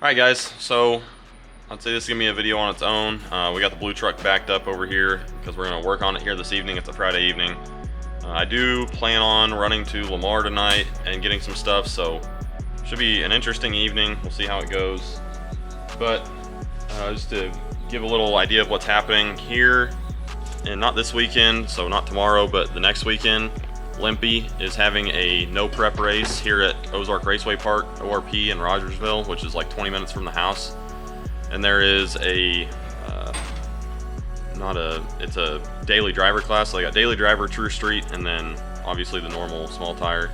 Alright guys, so I'd say this is going to be a video on its own. We got the blue truck backed up over here because we're going to work on it here this evening. It's a Friday evening. I do plan on running to Lamar tonight and getting some stuff, so should be an interesting evening. We'll see how it goes. But just to give a little idea of what's happening here, and not this weekend, so not tomorrow, but the next weekend, Limpy is having a no prep race here at Ozark Raceway Park, ORP in Rogersville, which is like 20 minutes from the house. And there is it's a daily driver class. So they got daily driver, true street, and then obviously the normal small tire,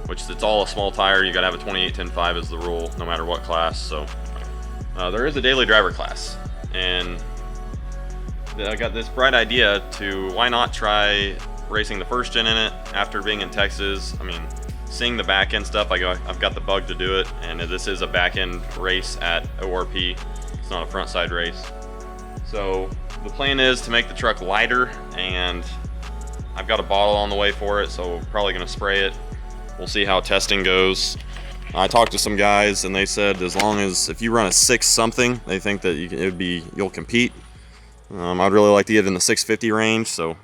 which it's all a small tire. You gotta have a 28-10-5 is the rule, no matter what class. So there is a daily driver class, and I got this bright idea to why not try racing the first gen in it after being in Texas. I mean, seeing the back end stuff, I've got the bug to do it, and this is a back end race at ORP. It's not a front side race. So the plan is to make the truck lighter, and I've got a bottle on the way for it, so we're probably going to spray it. We'll see how testing goes. I talked to some guys, and they said as long as if you run a 6 something, they think that you'll compete. I'd really like to get in the 650 range, so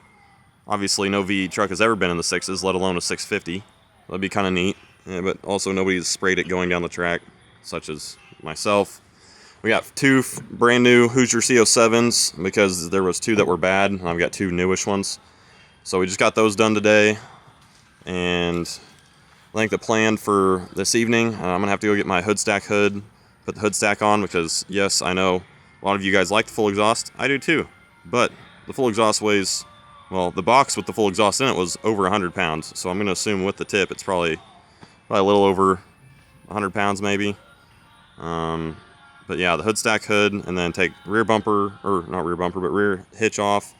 obviously no VE truck has ever been in the 6s, let alone a 650. That'd be kind of neat, yeah, but also nobody's sprayed it going down the track, such as myself. We got 2 brand new Hoosier CO7s because there was 2 that were bad, and I've got 2 newish ones. So we just got those done today, and I think the plan for this evening, I'm going to have to go get my hood stack hood, put the hood stack on, because yes, I know a lot of you guys like the full exhaust. I do too, but the full exhaust weighs, well, the box with the full exhaust in it was over 100 pounds, so I'm going to assume with the tip it's probably a little over 100 pounds maybe. But yeah, the hood stack hood, and then take rear bumper, or not rear bumper, but rear hitch off,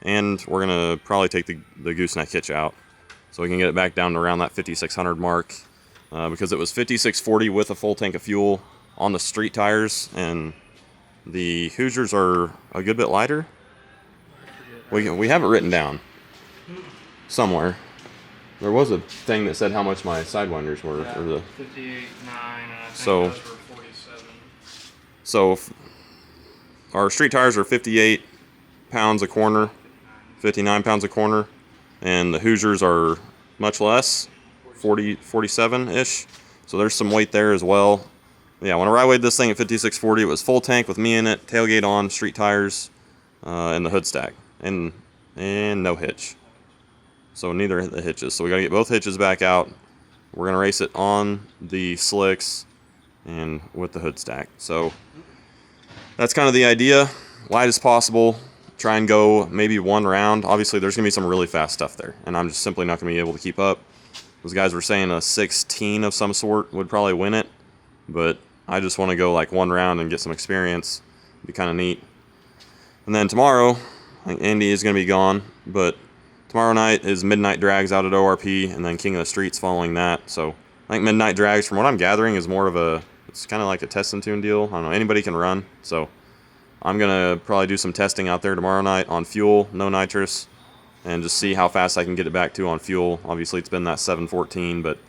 and we're going to probably take the gooseneck hitch out so we can get it back down to around that 5600 mark, because it was 5640 with a full tank of fuel on the street tires, and the Hoosiers are a good bit lighter. We have it written down somewhere. There was a thing that said how much my sidewinders were. Yeah, or the 58.9, and I think so, those were 47. So our street tires are 58 pounds a corner, 59 pounds a corner, and the Hoosiers are much less, 47-ish. So there's some weight there as well. Yeah, whenever I weighed this thing at 5640, it was full tank with me in it, tailgate on, street tires, and the hood stack. And no hitch. So neither of the hitches. So we gotta get both hitches back out. We're gonna race it on the slicks and with the hood stack. So that's kind of the idea. Light as possible. Try and go maybe 1 round. Obviously there's gonna be some really fast stuff there, and I'm just simply not gonna be able to keep up. Those guys were saying a 16 of some sort would probably win it, but I just want to go like 1 round and get some experience. It'd be kind of neat. And then tomorrow, I think Andy is going to be gone, but tomorrow night is Midnight Drags out at ORP, and then King of the Streets following that. So I think Midnight Drags, from what I'm gathering, is more of it's kind of like a test and tune deal. I don't know, anybody can run. So I'm going to probably do some testing out there tomorrow night on fuel, no nitrous, and just see how fast I can get it back to on fuel. Obviously it's been that 714, but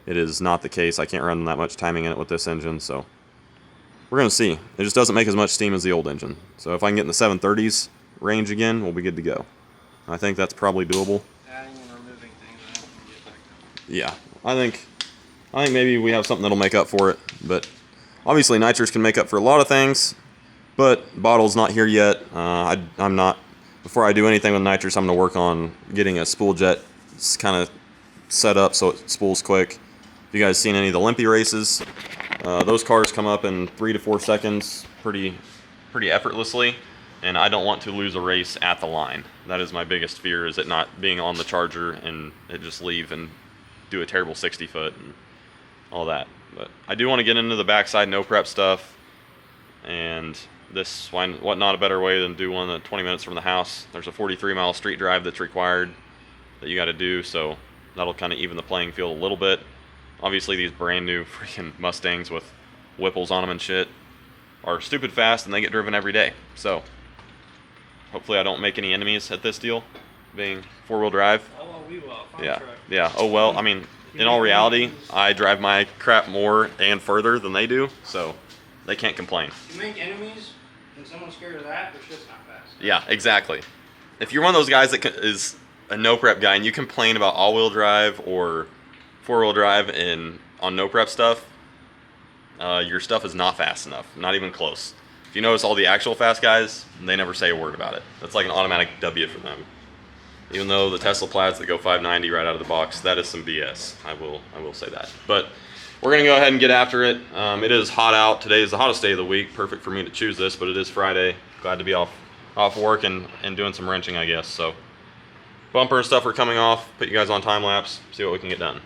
it is not the case. I can't run that much timing in it with this engine, so we're going to see. It just doesn't make as much steam as the old engine. So if I can get in the 730s range again, we'll be good to go. I think that's probably doable. Adding and removing things, I have to get back down. Yeah, I think maybe we have something that'll make up for it. But obviously nitrous can make up for a lot of things, but bottle's not here yet. I'm not. Before I do anything with nitrous, I'm going to work on getting a spool jet kind of set up so it spools quick. If you guys seen any of the Limpy races, those cars come up in 3 to 4 seconds pretty effortlessly, and I don't want to lose a race at the line. That is my biggest fear, is it not being on the charger and it just leave and do a terrible 60 foot and all that. But I do want to get into the backside no prep stuff, and what not a better way than do one at 20 minutes from the house. There's a 43-mile street drive that's required that you got to do, so that'll kind of even the playing field a little bit. Obviously these brand new freaking Mustangs with Whipples on them and shit are stupid fast, and they get driven every day. So hopefully I don't make any enemies at this deal, being 4-wheel drive. Oh, well, we will. Yeah. Oh well, I mean, in all reality, I drive my crap more and further than they do, so they can't complain. You make enemies, and someone's scared of that, their shit's not fast. Yeah, exactly. If you're one of those guys that is a no prep guy and you complain about all-wheel drive or four-wheel drive on no prep stuff, your stuff is not fast enough. Not even close. If you notice all the actual fast guys, they never say a word about it. That's like an automatic W for them. Even though the Tesla Plaids that go 590 right out of the box, that is some BS. I will say that. But we're gonna go ahead and get after it. It is hot out. Today is the hottest day of the week. Perfect for me to choose this, but it is Friday. Glad to be off work and doing some wrenching, I guess. So bumper and stuff are coming off. Put you guys on time lapse. See what we can get done.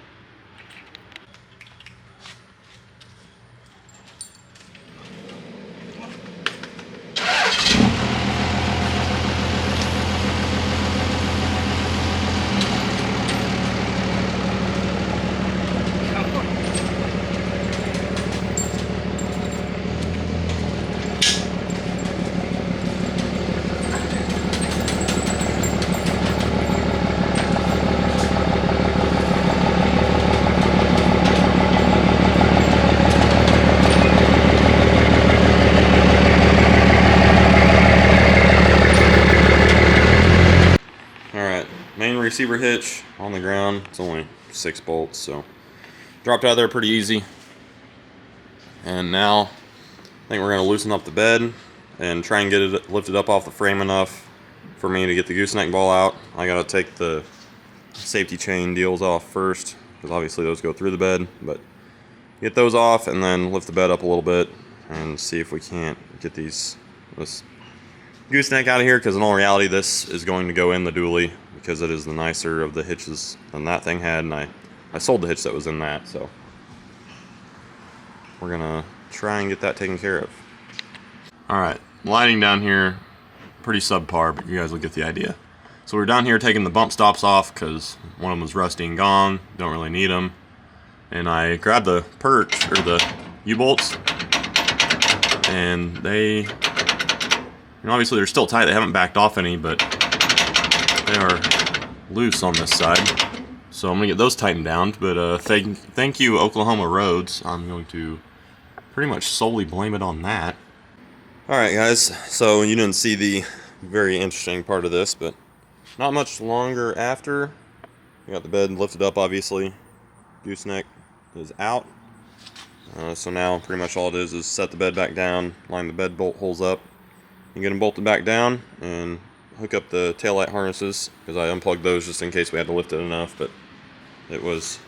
Main receiver hitch on the ground. It's only 6 bolts, so dropped out of there pretty easy. And now I think we're going to loosen up the bed and try and get it lifted up off the frame enough for me to get the gooseneck ball out. I got to take the safety chain deals off first, because obviously those go through the bed, but get those off and then lift the bed up a little bit and see if we can't get this gooseneck out of here, because in all reality this is going to go in the dually, because it is the nicer of the hitches than that thing had, and I sold the hitch that was in that, so we're gonna try and get that taken care of. Alright, lighting down here, pretty subpar, but you guys will get the idea. So we're down here taking the bump stops off because one of them was rusty and gone, don't really need them, and I grabbed the perch, or the U-bolts, and they, obviously they're still tight, they haven't backed off any, but they are loose on this side. So I'm going to get those tightened down, but thank you Oklahoma roads. I'm going to pretty much solely blame it on that. Alright guys, so you didn't see the very interesting part of this, but not much longer after, we got the bed lifted up obviously, gooseneck is out. So now pretty much all it is set the bed back down, line the bed bolt holes up, and get them bolted back down, and hook up the taillight harnesses, because I unplugged those just in case we had to lift it enough, but it was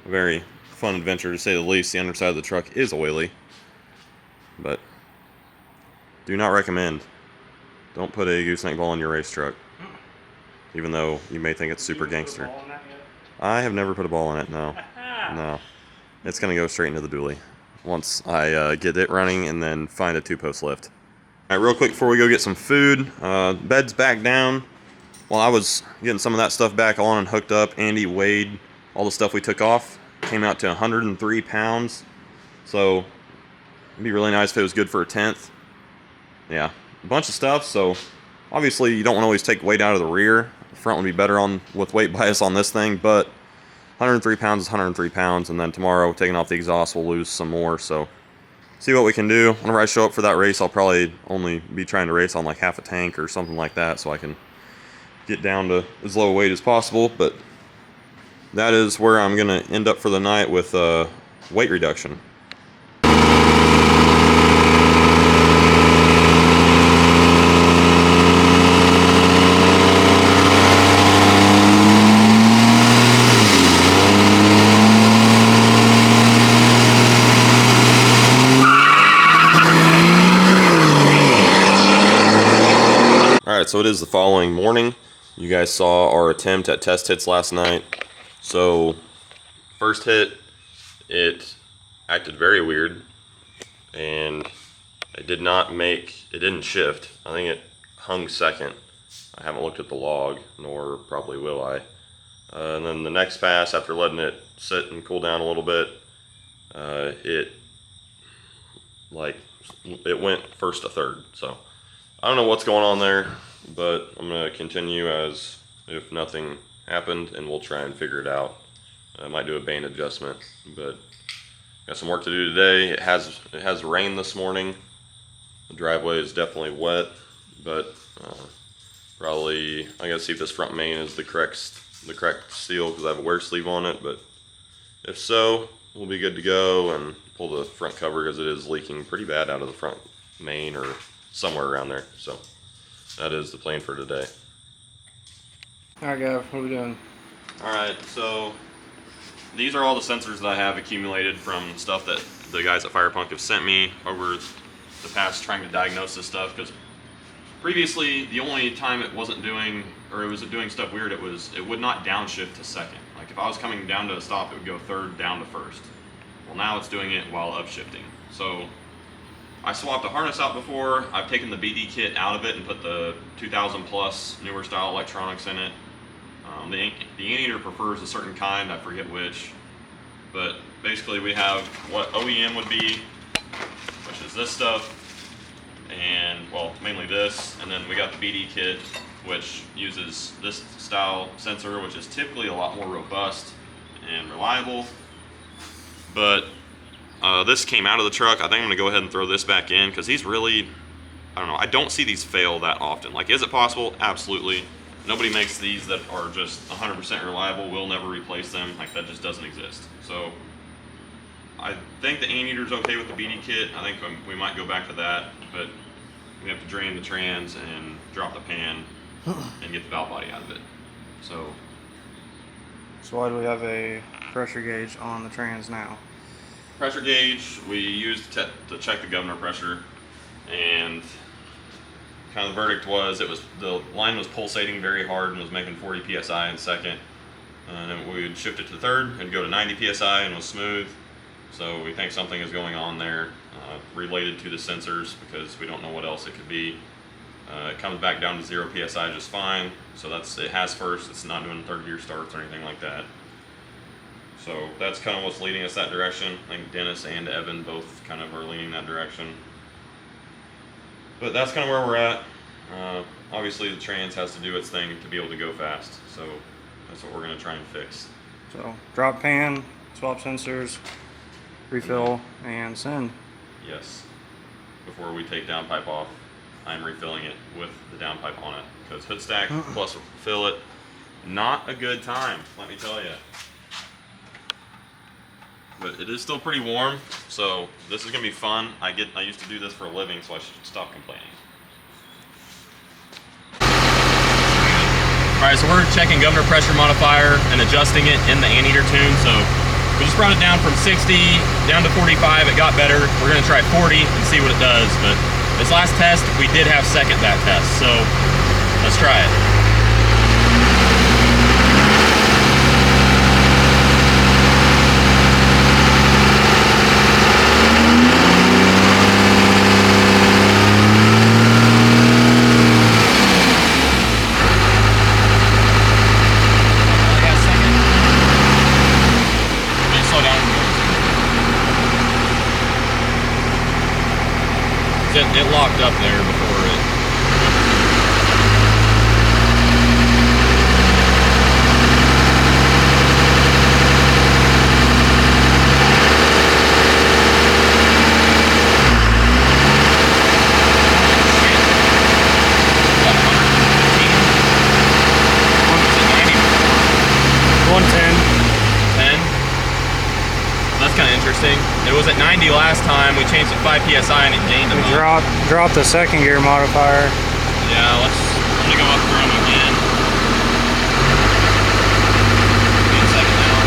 a very fun adventure to say the least. The underside of the truck is oily, but do not recommend. Don't put a gooseneck ball in your race truck, even though you may think it's super gangster. I have never put a ball in it, no. No. It's going to go straight into the dually once I get it running and then find a 2-post lift. Alright, real quick before we go get some food, bed's back down. While I was getting some of that stuff back on and hooked up, Andy weighed all the stuff we took off. Came out to 103 pounds. So, it'd be really nice if it was good for a 10th. Yeah, a bunch of stuff, so obviously you don't want to always take weight out of the rear. The front would be better with weight bias on this thing, but 103 pounds is 103 pounds, and then tomorrow, taking off the exhaust, we'll lose some more, so see what we can do. Whenever I show up for that race, I'll probably only be trying to race on like half a tank or something like that, so I can get down to as low a weight as possible. But that is where I'm going to end up for the night with weight reduction. Alright, so it is the following morning. You guys saw our attempt at test hits last night. So, first hit, it acted very weird, and it didn't shift. I think it hung second. I haven't looked at the log, nor probably will I. And then the next pass, after letting it sit and cool down a little bit, it went first to third. So I don't know what's going on there, but I'm going to continue as if nothing happened, and we'll try and figure it out. I might do a bane adjustment, but Got some work to do today. It has rained this morning. The driveway is definitely wet, but probably I gotta see if this front main is the correct steel because I have a wear sleeve on it. But if so, we'll be good to go and pull the front cover because it is leaking pretty bad out of the front main or somewhere around there. So that is the plan for today. All right, Gav, what are we doing? All right, so these are all the sensors that I have accumulated from stuff that the guys at Firepunk have sent me over the past trying to diagnose this stuff, because previously the only time it wasn't doing, or it was doing stuff weird, it would not downshift to second. Like if I was coming down to a stop, it would go third down to first. Well, now it's doing it while upshifting. So I swapped a harness out before. I've taken the BD kit out of it and put the 2000 plus newer style electronics in it. The anteater prefers a certain kind, I forget which, but basically we have what OEM would be, which is this stuff, and well, mainly this, and then we got the BD kit, which uses this style sensor, which is typically a lot more robust and reliable. But this came out of the truck. I think I'm gonna go ahead and throw this back in because these really, I don't know, I don't see these fail that often. Like, is it possible? Absolutely. Nobody makes these that are just 100% reliable. We'll never replace them. Like, that just doesn't exist. So I think the anteater's okay with the BD kit. I think we might go back to that, but we have to drain the trans and drop the pan and get the valve body out of it. So why do we have a pressure gauge on the trans now? Pressure gauge we used to check the governor pressure, and kind of the verdict was the line was pulsating very hard and was making 40 psi in second, and then we would shift it to third and go to 90 psi and was smooth. So we think something is going on there related to the sensors, because we don't know what else it could be. It comes back down to 0 psi just fine, so it has first. It's not doing third gear starts or anything like that. So that's kind of what's leading us that direction. I think Dennis and Evan both kind of are leaning that direction. But that's kind of where we're at. Obviously the trans has to do its thing to be able to go fast, so that's what we're going to try and fix. So drop pan, swap sensors, refill, and send. Yes. Before we take downpipe off, I'm refilling it with the downpipe on it, because hood stack plus fill it, not a good time, let me tell you. But it is still pretty warm, so this is gonna be fun. I used to do this for a living, so I should stop complaining. All right, so we're checking governor pressure modifier and adjusting it in the anteater tune. So we just brought it down from 60 down to 45. It got better. We're gonna try 40 and see what it does. But this last test, we did have second that test, so let's try it. It locked up there before it. That's kind of interesting. It was at 90 last time. We changed it 5 psi and it gained a We dropped the second gear modifier. Yeah, I'm gonna go up through them again. Give me a second now.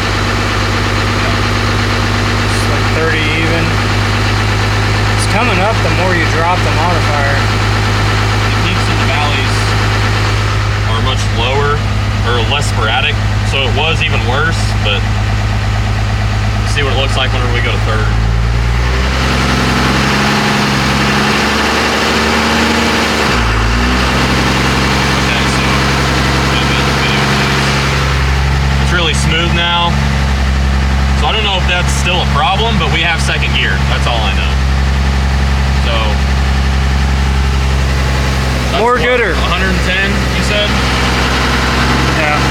It's like 30 even. It's coming up the more you drop the modifier. The peaks and the valleys are much lower, or less sporadic, so it was even worse, but see what it looks like whenever we go to third. Okay, so it's really smooth now. So I don't know if that's still a problem, but we have second gear. That's all I know. So that's more gooder. 110, you said? Yeah.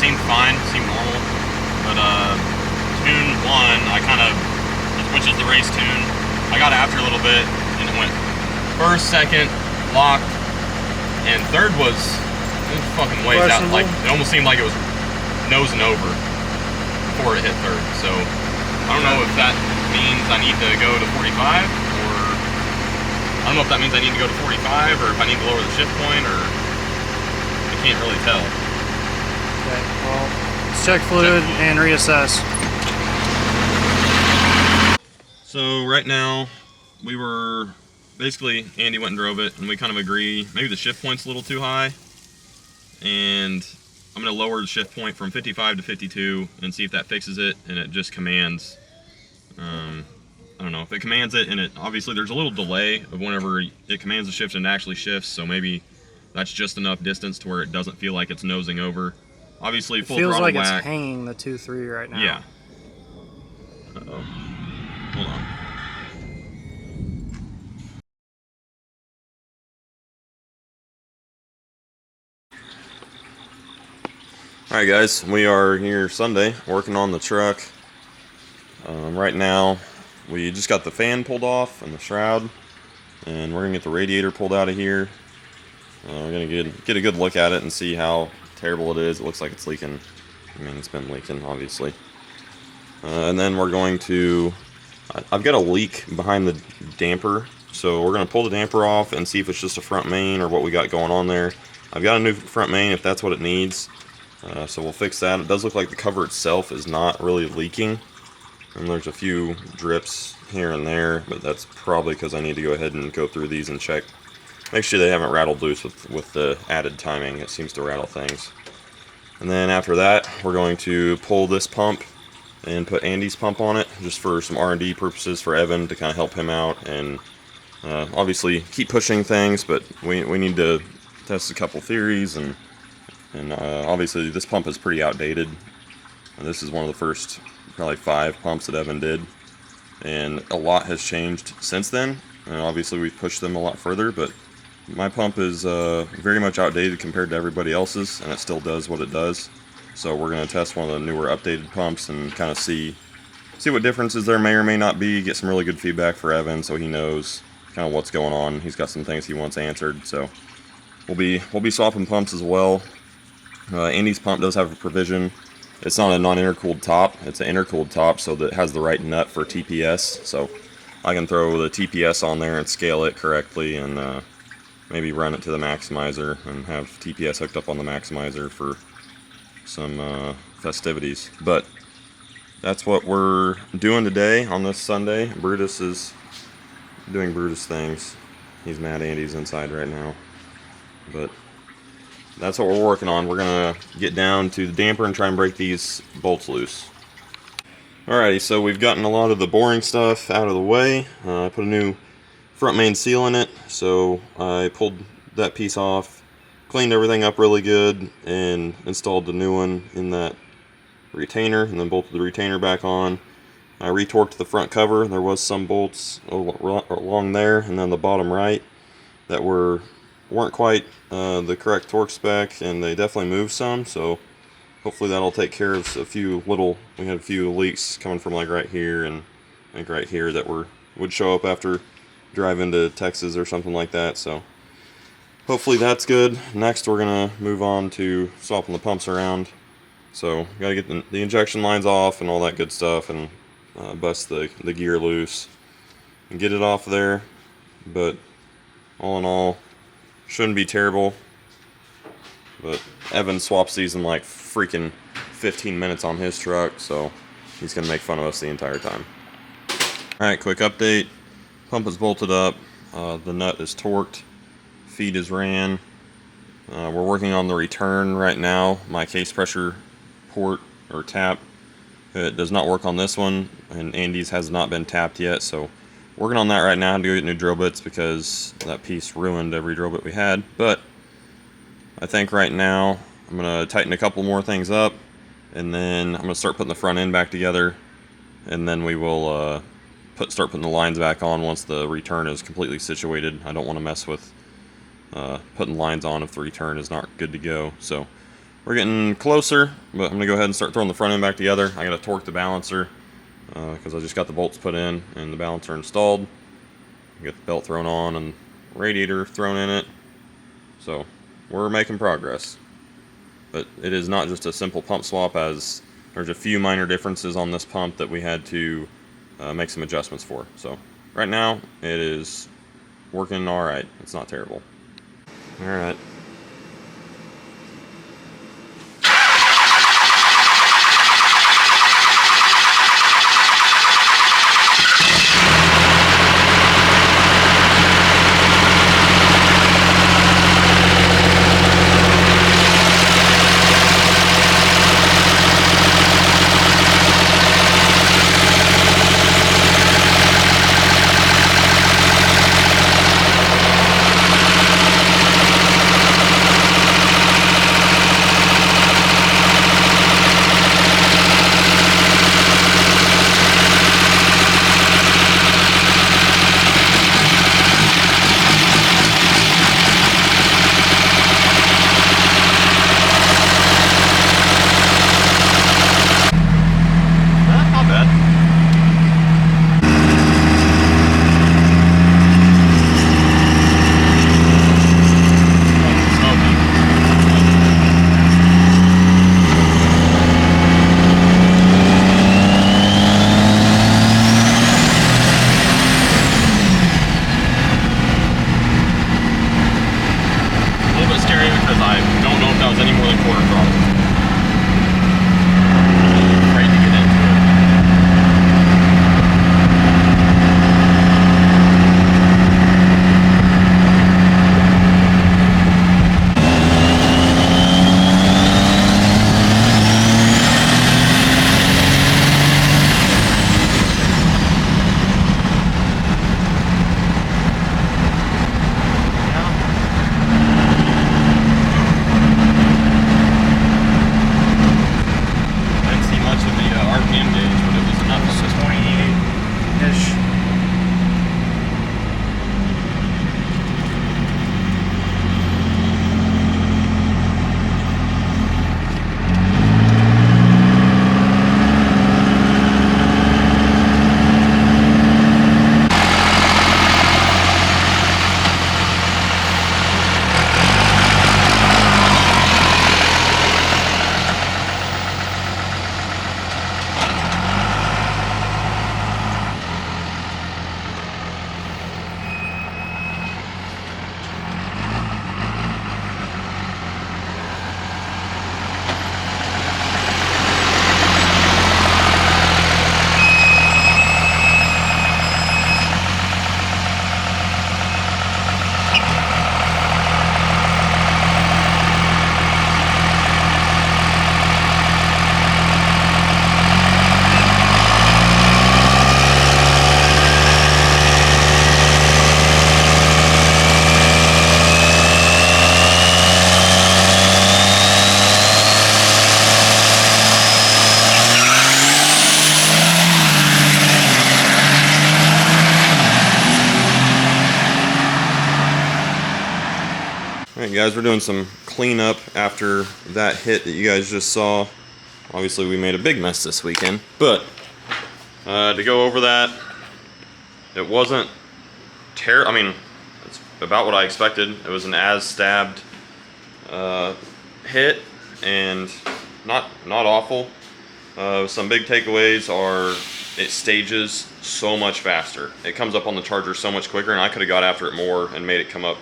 seemed fine, seemed normal. But tune 1, I kind of, which is the race tune, I got after a little bit and it went first, second, locked, and third was fucking ways out. Like it almost seemed like it was nosing over before it hit third. So I don't know if that means I need to go to 45, or I don't know if that means I need to go to 45, or if I need to lower the shift point, or I can't really tell. Okay, well, let's check fluid and reassess. So right now, we were, basically, Andy went and drove it, and we kind of agree, maybe the shift point's a little too high, and I'm going to lower the shift point from 55 to 52 and see if that fixes it, and it just commands, I don't know, if it commands it, and it, obviously there's a little delay of whenever it commands the shift and it actually shifts, so maybe that's just enough distance to where it doesn't feel like it's nosing over. Obviously, full throttle whack. Feels like it's hanging the 2.3 right now. Yeah. Uh-oh. Hold on. Alright guys, we are here Sunday working on the truck. Right now we just got the fan pulled off and the shroud, and we're going to get the radiator pulled out of here. We're going to get a good look at it and see how terrible it is. It looks like it's leaking. I mean, it's been leaking obviously. And then we're going to, I've got a leak behind the damper, so we're going to pull the damper off and see if it's just a front main or what we got going on there. I've got a new front main if that's what it needs. So we'll fix that. It does look like the cover itself is not really leaking, and there's a few drips here and there, but that's probably because I need to go ahead and go through these and check, make sure they haven't rattled loose with the added timing. It seems to rattle things. And then after that, we're going to pull this pump and put Andy's pump on it, just for some R&D purposes for Evan, to kind of help him out, and obviously keep pushing things, but we need to test a couple theories, and obviously this pump is pretty outdated. This is one of the first probably 5 pumps that Evan did, and a lot has changed since then, and obviously we've pushed them a lot further, but my pump is very much outdated compared to everybody else's, and it still does what it does. So we're going to test one of the newer updated pumps and kind of see what differences there may or may not be, get some really good feedback for Evan so he knows kind of what's going on. He's got some things he wants answered, so we'll be swapping pumps as well. Andy's pump does have a provision. It's not a non-intercooled top, it's an intercooled top, so that it has the right nut for TPS, so I can throw the TPS on there and scale it correctly, and maybe run it to the maximizer and have TPS hooked up on the maximizer for some festivities. But that's what we're doing today on this Sunday. Brutus is doing Brutus things. He's mad Andy's inside right now, but that's what we're working on. We're gonna get down to the damper and try and break these bolts loose. Alrighty, so we've gotten a lot of the boring stuff out of the way. I put a new front main seal in it, so I pulled that piece off, cleaned everything up really good, and installed the new one in that retainer, and then bolted the retainer back on. I retorqued the front cover. There was some bolts along there and then the bottom right that weren't quite the correct torque spec, and they definitely moved some, so hopefully that'll take care of a few little, we had a few leaks coming from like right here and like right here that would show up after driving to Texas or something like that, so hopefully that's good. Next we're gonna move on to swapping the pumps around, so gotta get the injection lines off and all that good stuff, and bust the gear loose and get it off there. But all in all, shouldn't be terrible. But Evan swaps these in like freaking 15 minutes on his truck, so he's gonna make fun of us the entire time. Alright, quick update. Pump is bolted up, the nut is torqued, feed is ran. We're working on the return right now. My case pressure port or tap, it does not work on this one, and Andy's has not been tapped yet, so working on that right now to go get new drill bits because that piece ruined every drill bit we had. But I think right now I'm going to tighten a couple more things up, and then I'm going to start putting the front end back together, and then we will start putting the lines back on once the return is completely situated. I don't want to mess with putting lines on if the return is not good to go. So We're getting closer, but I'm gonna go ahead and start throwing the front end back together. I gotta torque the balancer because I just got the bolts put in and the balancer installed. Get the belt thrown on and radiator thrown in it. So we're making progress. But it is not just a simple pump swap, as there's a few minor differences on this pump that we had to make some adjustments for. So right now it is working all right. It's not terrible. All right. Alright guys, we're doing some cleanup after that hit that you guys just saw. Obviously we made a big mess this weekend, but to go over that, it wasn't I mean, it's about what I expected. It was an as stabbed hit, and not awful. Some big takeaways are it stages so much faster. It comes up on the charger so much quicker, and I could have got after it more and made it come up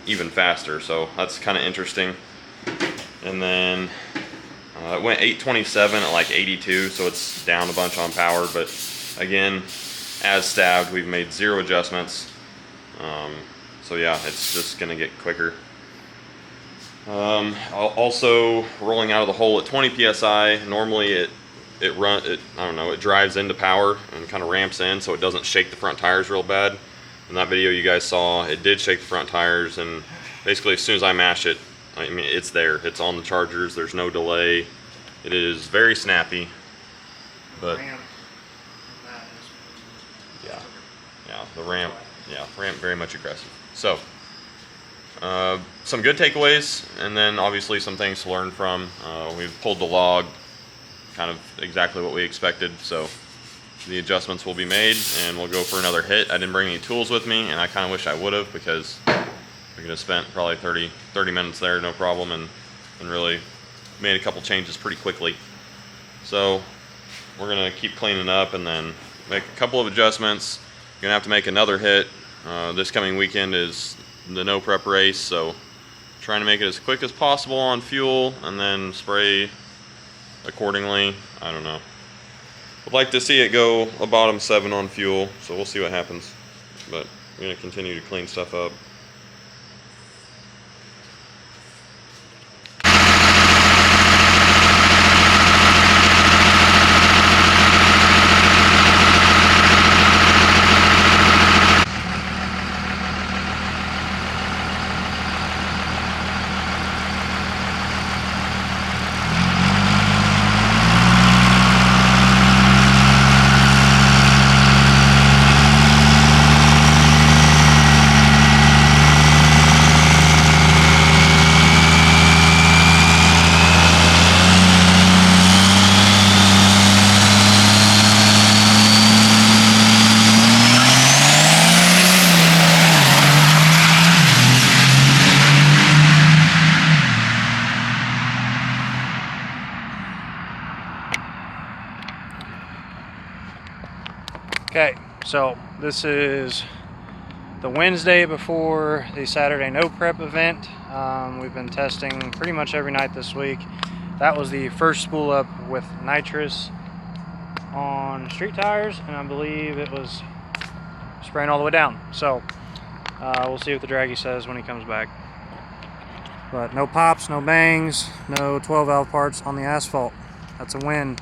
even faster, so that's kind of interesting. And then it went 827 at like 82, so it's down a bunch on power, but again, as stabbed, we've made 0 adjustments. So yeah, it's just gonna get quicker. Also, rolling out of the hole at 20 psi, normally it drives into power and kind of ramps in, so it doesn't shake the front tires real bad. In that video you guys saw, it did shake the front tires, and basically as soon as I mash it, I mean, it's there. It's on the chargers. There's no delay. It is very snappy, but yeah, the ramp very much aggressive. So Some good takeaways, and then obviously some things to learn from. We've pulled the log, kind of exactly what we expected, so the adjustments will be made, and we'll go for another hit. I didn't bring any tools with me, and I kind of wish I would have, because we could have spent probably 30 minutes there, no problem, and really made a couple changes pretty quickly. So we're gonna keep cleaning up and then make a couple of adjustments. Gonna have to make another hit. This coming weekend is the no prep race, so trying to make it as quick as possible on fuel and then spray accordingly. I don't know. Would like to see it go a bottom 7 on fuel, so we'll see what happens. But I'm gonna continue to clean stuff up. Okay, so this is the Wednesday before the Saturday no prep event. We've been testing pretty much every night this week. That was the first spool up with nitrous on street tires, and I believe it was spraying all the way down. So we'll see what the draggy says when he comes back. But no pops, no bangs, no 12 valve parts on the asphalt. That's a win.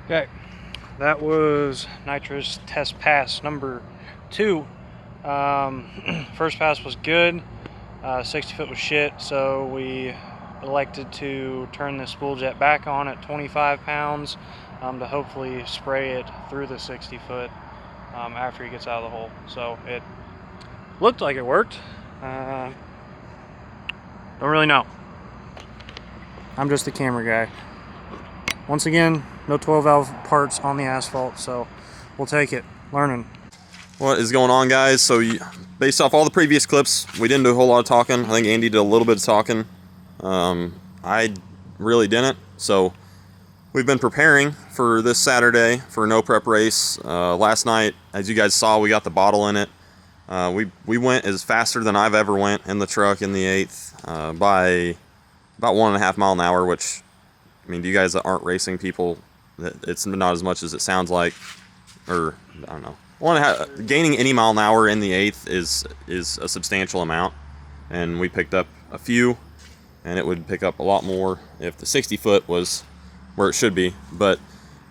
Okay, that was nitrous test pass number 2. First pass was good. 60 foot was shit, so we elected to turn the spool jet back on at 25 pounds to hopefully spray it through the 60 foot after he gets out of the hole. So it looked like it worked. Don't really know. I'm just the camera guy. Once again, no 12 valve parts on the asphalt, so we'll take it. Learning. What is going on, guys? So based off all the previous clips, we didn't do a whole lot of talking. I think Andy did a little bit of talking. I really didn't. So we've been preparing for this Saturday for a no prep race. Last night, as you guys saw, we got the bottle in it. We went as faster than I've ever went in the truck in the 8th by about 1.5 miles an hour, which, I mean, to you guys that aren't racing people, it's not as much as it sounds like, or I don't know. Gaining any mile an hour in the 8th is a substantial amount, and we picked up a few, and it would pick up a lot more if the 60 foot was where it should be. But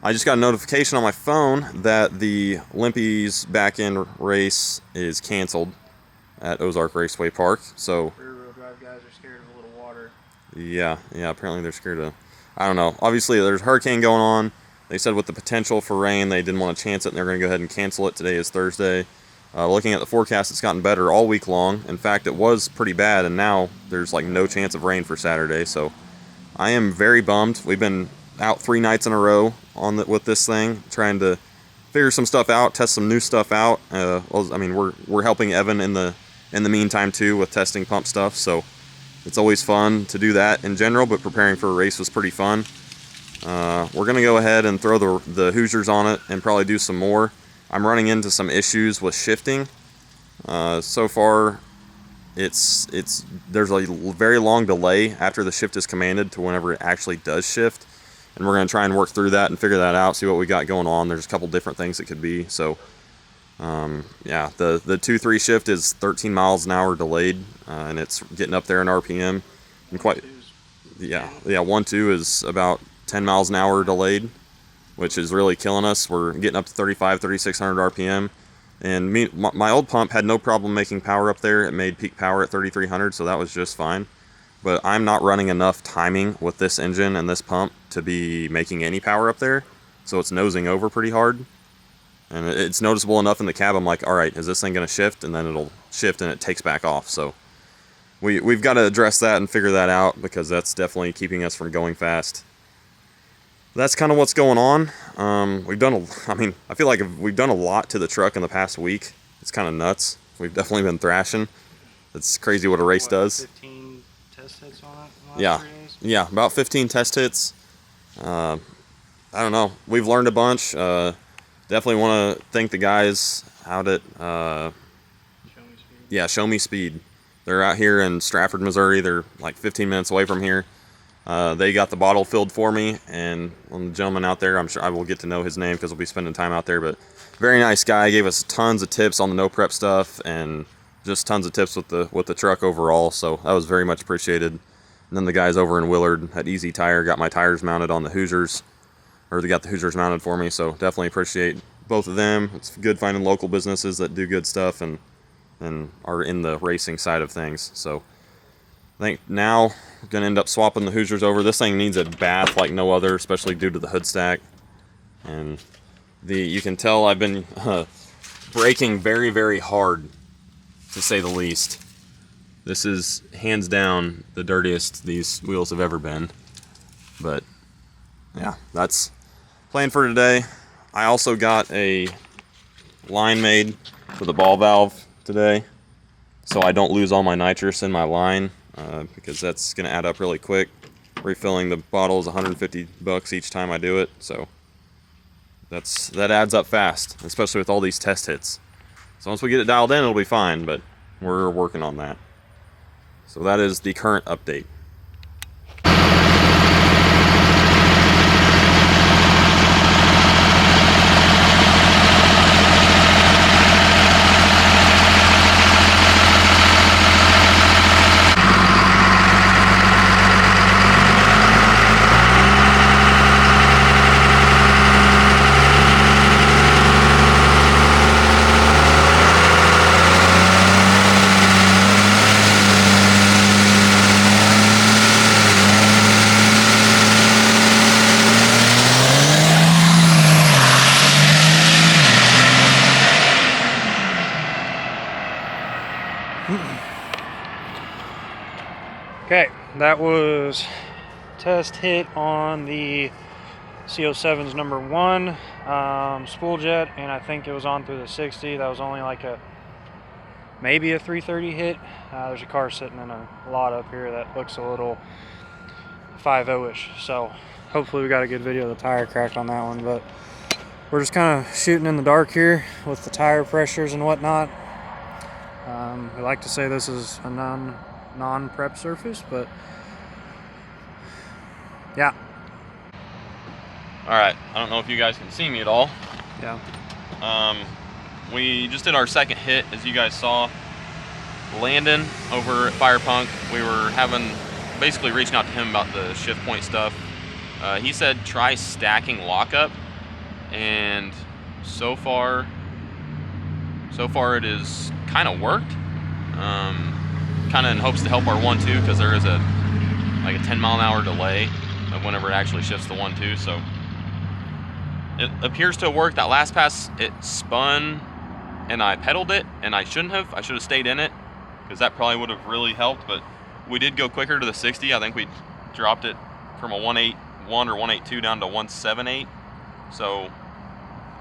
I just got a notification on my phone that the limpys back end race is canceled at Ozark Raceway Park. So Rear-wheel drive guys are scared of a little water. yeah, apparently they're scared of, I don't know. Obviously there's a hurricane going on. They said with the potential for rain, they didn't want to chance it, and they're going to go ahead and cancel it. Today is Thursday. Looking at the forecast, it's gotten better all week long. In fact, it was pretty bad, and now there's like no chance of rain for Saturday. So I am very bummed. We've been out 3 nights in a row with this thing, trying to figure some stuff out, test some new stuff out. I mean, we're helping Evan in the meantime too with testing pump stuff. So it's always fun to do that in general, but preparing for a race was pretty fun. We're gonna go ahead and throw the Hoosiers on it and probably do some more. I'm running into some issues with shifting. So far, there's a very long delay after the shift is commanded to whenever it actually does shift, and we're going to try and work through that and figure that out, see what we got going on. There's a couple different things it could be. So yeah, the 2-3 shift is 13 miles an hour delayed, and it's getting up there in RPM, and 1-2 is about 10 miles an hour delayed, which is really killing us. We're getting up to 3,600 RPM. And my old pump had no problem making power up there. It made peak power at 3,300, so that was just fine. But I'm not running enough timing with this engine and this pump to be making any power up there. So it's nosing over pretty hard. And it's noticeable enough in the cab, I'm like, all right, is this thing going to shift? And then it'll shift and it takes back off. So we've got to address that and figure that out, because that's definitely keeping us from going fast. That's kind of what's going on. I feel like we've done a lot to the truck in the past week. It's kind of nuts. We've definitely been thrashing. It's crazy what a race does. 15 test hits on it in the Yeah. last 3 days? Yeah, about 15 test hits. I don't know. We've learned a bunch. Definitely want to thank the guys out at Show me speed. yeah, Show Me Speed. They're out here in Stratford, Missouri. They're like 15 minutes away from here. They got the bottle filled for me, and the gentleman out there, I'm sure I will get to know his name because we'll be spending time out there, but very nice guy. Gave us tons of tips on the no prep stuff, and just tons of tips with the truck overall, so that was very much appreciated. And then the guys over in Willard at Easy Tire got my tires mounted on the Hoosiers, or they got the Hoosiers mounted for me, so definitely appreciate both of them. It's good finding local businesses that do good stuff and are in the racing side of things. So I think now we're going to end up swapping the Hoosiers over. This thing needs a bath like no other, especially due to the hood stack. And you can tell I've been braking very, very hard, to say the least. This is hands down the dirtiest these wheels have ever been. But yeah, that's plan for today. I also got a line made for the ball valve today, so I don't lose all my nitrous in my line. Because that's going to add up really quick. Refilling the bottle is $150 each time I do it, so that adds up fast, especially with all these test hits. So once we get it dialed in, it'll be fine, but we're working on that. So that is the current update. Okay, that was test hit on the CO7's number 1 spool jet, and I think it was on through the 60. That was only like maybe a 330 hit. There's a car sitting in a lot up here that looks a little 5.0-ish, so hopefully we got a good video of the tire crack on that one. But we're just kind of shooting in the dark here with the tire pressures and whatnot. We like to say this is a non-prep surface, but yeah. All right, I don't know if you guys can see me at all. Yeah. We just did our second hit, as you guys saw. Landon over at Fire Punk, we were basically reaching out to him about the shift point stuff. He said try stacking lockup, and so far it is kind of worked. Kind of in hopes to help our 1-2, because there is a 10 mile an hour delay of whenever it actually shifts to 1-2. So it appears to have worked. That last pass, it spun and I pedaled it, and I shouldn't have. I should have stayed in it, because that probably would have really helped, but we did go quicker to the 60. I think we dropped it from a 181 or 182 down to 178. So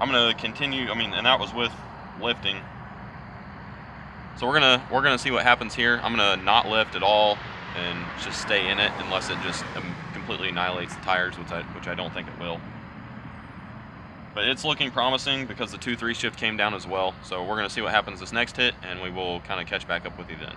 I'm gonna continue, and that was with lifting. So we're gonna see what happens here. I'm gonna not lift at all and just stay in it unless it just completely annihilates the tires, which I don't think it will. But it's looking promising because the 2-3 shift came down as well. So we're gonna see what happens this next hit, and we will kind of catch back up with you then.